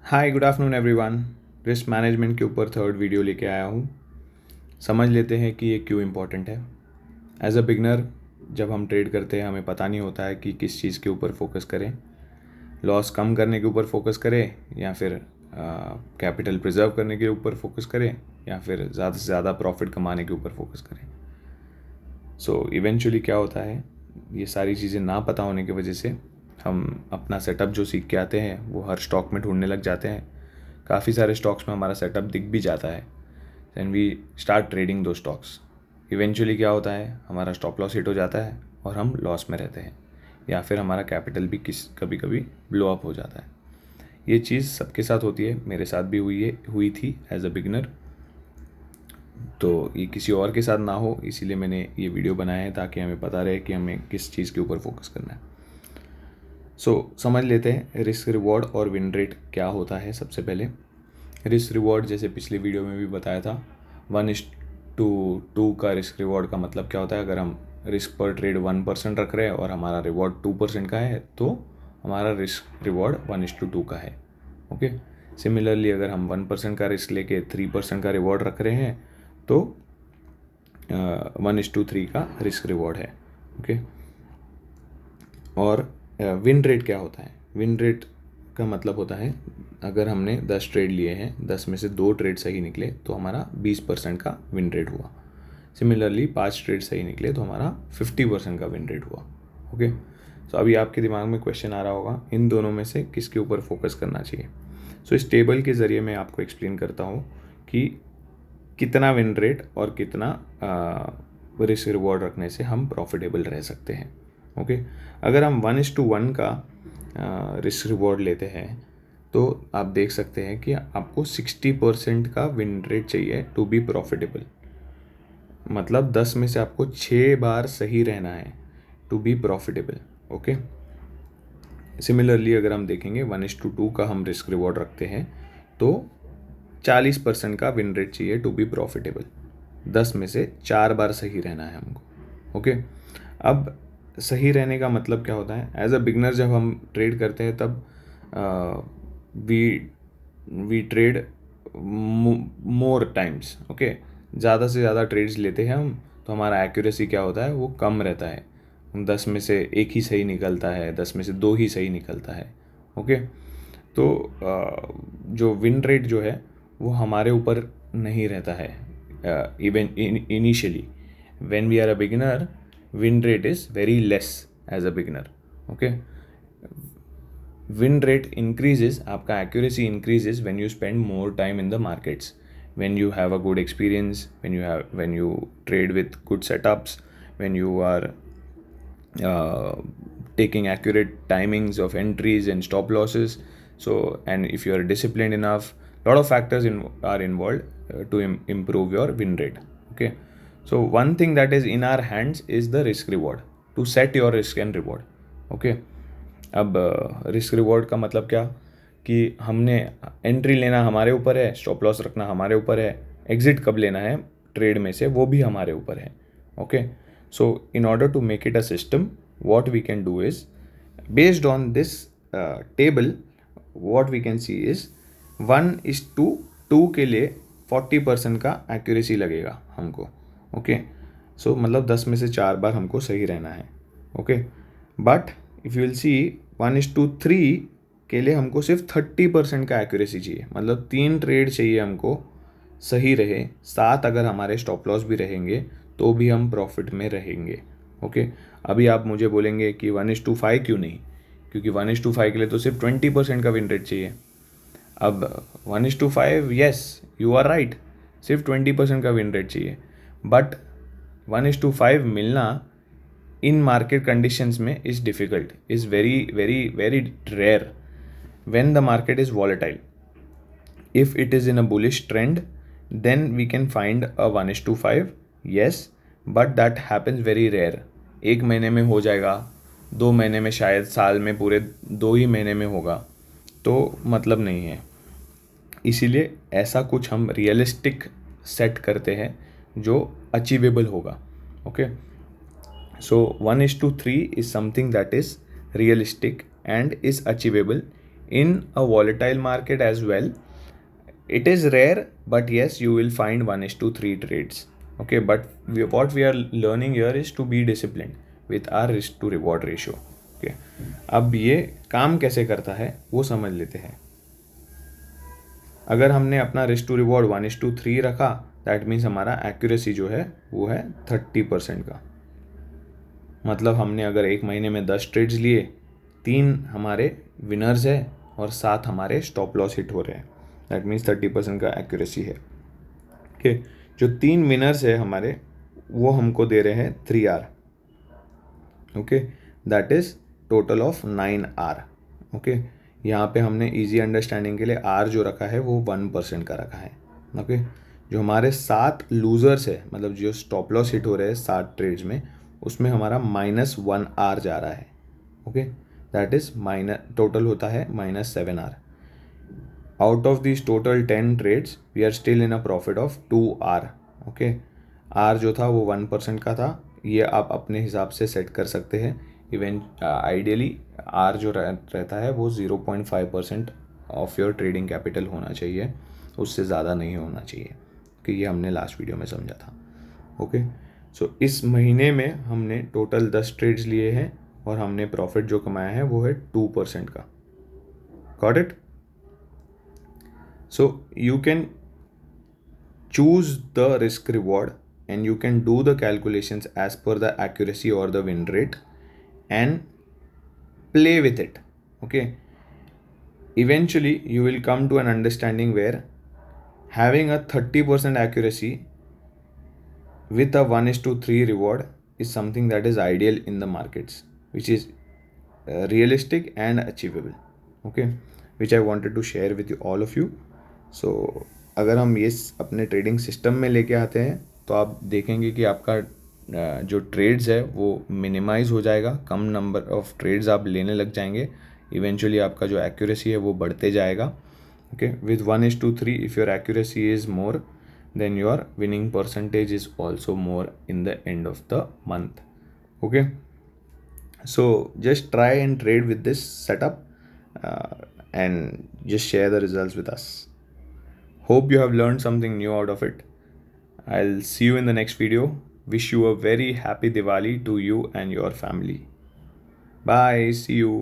Hi good afternoon everyone. Risk management के ऊपर third video लेके आया हूँ। समझ लेते हैं कि ये क्यों इम्पोर्टेंट है। एज अ बिगनर जब हम ट्रेड करते हैं हमें पता नहीं होता है कि किस चीज़ के ऊपर फोकस करें, लॉस कम करने के ऊपर फोकस करें या फिर कैपिटल प्रिजर्व करने के ऊपर फोकस करें या फिर ज़्यादा से ज़्यादा प्रॉफिट कमाने के ऊपर फोकस करें। सो इवेंचुअली क्या होता है, ये सारी चीज़ें ना पता होने की वजह से हम अपना सेटअप जो सीख के आते हैं वो हर स्टॉक में ढूंढने लग जाते हैं। काफ़ी सारे स्टॉक्स में हमारा सेटअप दिख भी जाता है, देन वी स्टार्ट ट्रेडिंग दो स्टॉक्स। इवेंचुअली क्या होता है, हमारा स्टॉप लॉस हिट हो जाता है और हम लॉस में रहते हैं या फिर हमारा कैपिटल भी कभी कभी ब्लो अप हो जाता है। ये चीज़ सबके साथ होती है, मेरे साथ भी हुई थी एज अ बिगनर। तो ये किसी और के साथ ना हो, इसीलिए मैंने ये वीडियो बनाया है ताकि हमें पता रहे कि हमें किस चीज़ के ऊपर फोकस करना है। समझ लेते हैं रिस्क रिवॉर्ड और विन रेट क्या होता है। सबसे पहले रिस्क रिवॉर्ड, जैसे पिछले वीडियो में भी बताया था, 1:2 का रिस्क रिवॉर्ड का मतलब क्या होता है। अगर हम रिस्क पर ट्रेड 1% रख रहे हैं और हमारा रिवॉर्ड 2% का है तो हमारा रिस्क रिवॉर्ड 1:2 का है। ओके। सिमिलरली अगर हम 1% का रिस्क लेके 3% का रिवॉर्ड रख रहे हैं तो 1:3 का रिस्क रिवॉर्ड है। ओके। और विन रेट क्या होता है? विन रेट का मतलब होता है अगर हमने 10 ट्रेड लिए हैं, 10 में से 2 ट्रेड सही निकले तो हमारा 20% का विन रेट हुआ। सिमिलरली 5 ट्रेड सही निकले तो हमारा 50% का विन रेट हुआ। ओके। सो अभी आपके दिमाग में क्वेश्चन आ रहा होगा, इन दोनों में से किसके ऊपर फोकस करना चाहिए। इस टेबल के ज़रिए मैं आपको एक्सप्लेन करता हूँ कि कितना विन रेट और कितना रिस्क रिवॉर्ड रखने से हम प्रॉफिटेबल रह सकते हैं। ओके। अगर हम 1:1 का रिस्क रिवॉर्ड लेते हैं तो आप देख सकते हैं कि आपको 60% का विन रेट चाहिए टू बी प्रॉफिटेबल। मतलब 10 में से आपको 6 बार सही रहना है to be profitable. Okay. Similarly अगर हम देखेंगे 1:2 का हम रिस्क रिवॉर्ड रखते हैं तो 40% का विन रेट चाहिए टू बी प्रॉफिटेबल। 10 में से 4 बार सही रहना है हमको। ओके। अब सही रहने का मतलब क्या होता है, एज अ बिगनर जब हम ट्रेड करते हैं तब we we trade more times. Okay. ज़्यादा से ज़्यादा ट्रेड्स लेते हैं हम तो हमारा एक्यूरेसी क्या होता है, वो कम रहता है। 10 में से 1 ही सही निकलता है, 10 में से 2 ही सही निकलता है। ओके। तो जो विन रेट जो है वो हमारे ऊपर नहीं रहता है। Even initially when we are a beginner, win rate is very less as a beginner. Okay. Win rate increases, आपका accuracy increases when you spend more time in the markets, when you have a good experience, when you trade with good setups, when you are uh, taking accurate timings of entries and stop losses. And if you are disciplined enough, lot of factors are involved to improve your win rate. Okay. So one thing that is in our hands is the risk reward, to set your risk and reward. Okay. अब risk reward का मतलब क्या कि हमने entry लेना हमारे ऊपर है, स्टॉप लॉस रखना हमारे ऊपर है, एग्जिट कब लेना है ट्रेड में से वो भी हमारे ऊपर है। Okay. So in order to make it a system, what we can do is, based on this table, what we can see is 1:2 के लिए 40% का एक्यूरेसी लगेगा हमको। ओके। सो मतलब 10 में से 4 बार हमको सही रहना है। Okay. But if you will see 1:3 के लिए हमको सिर्फ 30% का एक्यूरेसी चाहिए। मतलब 3 ट्रेड चाहिए हमको सही रहे, 7 अगर हमारे स्टॉप लॉस भी रहेंगे तो भी हम प्रॉफिट में रहेंगे। ओके। अभी आप मुझे बोलेंगे कि 1:5 क्यों नहीं, क्योंकि 1:5 के लिए तो सिर्फ 20% का विन रेट चाहिए। अब 1:5, यस यू आर राइट, सिर्फ 20% का विन रेट चाहिए, बट 1:5 मिलना इन मार्केट कंडीशंस में is difficult, is very very very rare when the market is volatile. If it is in a bullish trend, then we can find a 1:5, yes, but that happens very rare. 1 महीने में हो जाएगा, 2 महीने में, शायद साल में पूरे 2 ही महीने में होगा, तो मतलब नहीं है। इसीलिए ऐसा कुछ हम रियलिस्टिक सेट करते हैं जो अचीवेबल होगा। Okay. So 1:3 is something that is realistic and is achievable in a volatile market as well. It is rare, but yes, you will find 1:3 trades. Okay, but what we are learning here is to be disciplined with our risk to reward ratio. Okay, अब ये काम कैसे करता है वो समझ लेते हैं. अगर हमने अपना रिस्क टू रिवॉर्ड 1:3 रखा, दैट मीन्स हमारा एक्यूरेसी जो है वो है 30% का. मतलब हमने अगर एक महीने में 10 ट्रेड्स लिए, 3 हमारे विनर्स है और 7 हमारे स्टॉप लॉस हिट हो रहे हैं, दैट मीन्स 30% का एक्यूरेसी है. ओके, जो 3 विनर्स है हमारे वो हमको दे रहे हैं 3R. Okay, that is total of 9R. Okay, यहाँ पे हमने इजी अंडरस्टैंडिंग के लिए R जो रखा है वो 1% का रखा है. ओके, जो हमारे 7 लूजर्स है, मतलब जो स्टॉप लॉस हिट हो रहे हैं 7 ट्रेड्स में, उसमें हमारा -1R जा रहा है. ओके, दैट इज टोटल होता है -7R. Out of this total 10 trades we are still in a profit of 2R. Okay, R जो था वो 1% का था. ये आप अपने हिसाब से सेट कर सकते हैं. आइडियली R जो रहता है वो 0.5% ऑफ योर ट्रेडिंग कैपिटल होना चाहिए, उससे ज़्यादा नहीं होना चाहिए, कि ये हमने लास्ट वीडियो में समझा था. ओके, सो इस महीने में हमने टोटल 10 ट्रेड्स लिए हैं और हमने प्रॉफिट जो कमाया है वो है 2% का. Got it? So you can choose the risk reward and you can do the calculations as per the accuracy or the win rate and play with it. Okay, eventually you will come to an understanding where having a 30% accuracy with a 1:3 reward is something that is ideal in the markets, which is realistic and achievable. Okay, which I wanted to share with you, all of you. So अगर हम ये अपने trading system में लेके आते हैं तो आप देखेंगे कि आपका जो ट्रेड्स है वो मिनिमाइज़ हो जाएगा, कम नंबर ऑफ ट्रेड्स आप लेने लग जाएंगे. इवेंचुअली आपका जो एक्यूरेसी है वो बढ़ते जाएगा. Okay, with 1:3 if your accuracy is more, then your winning percentage is also more in the end of the month. Okay, so just try and trade with this setup and just share the results with us. Hope you have learned something new out of it. I'll see you in the next video. Wish you a very happy Diwali to you and your family. Bye. See you.